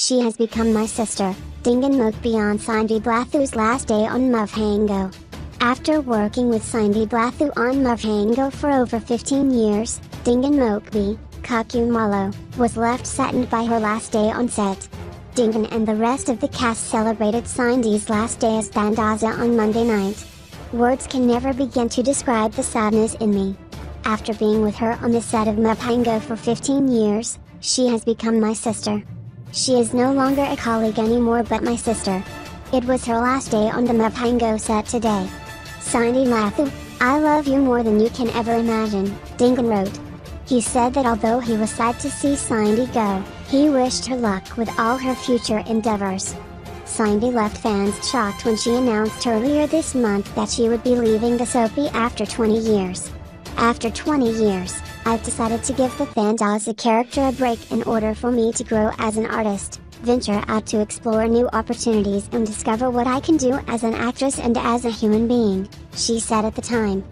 She has become my sister, Dingan Mokbee on Cindy Blathu's last day on Mavhango. After working with Cindy Blathu on Mavhango for over 15 years, Dingan Mokbee, Kakumalo, was left saddened by her last day on set. Dingan and the rest of the cast celebrated Cindy's last day as Thandaza on Monday night. Words can never begin to describe the sadness in me. After being with her on the set of Mavhango for 15 years, she has become my sister. She is no longer a colleague anymore but my sister. It was her last day on the Mavhango set today. Cindy Blathu, I love you more than you can ever imagine, Dingan wrote. He said that although he was sad to see Cindy go, he wished her luck with all her future endeavors. Cindy left fans shocked when she announced earlier this month that she would be leaving the soapie after 20 years. After 20 years, I've decided to give the Thandaza character a break in order for me to grow as an artist, venture out to explore new opportunities and discover what I can do as an actress and as a human being, she said at the time.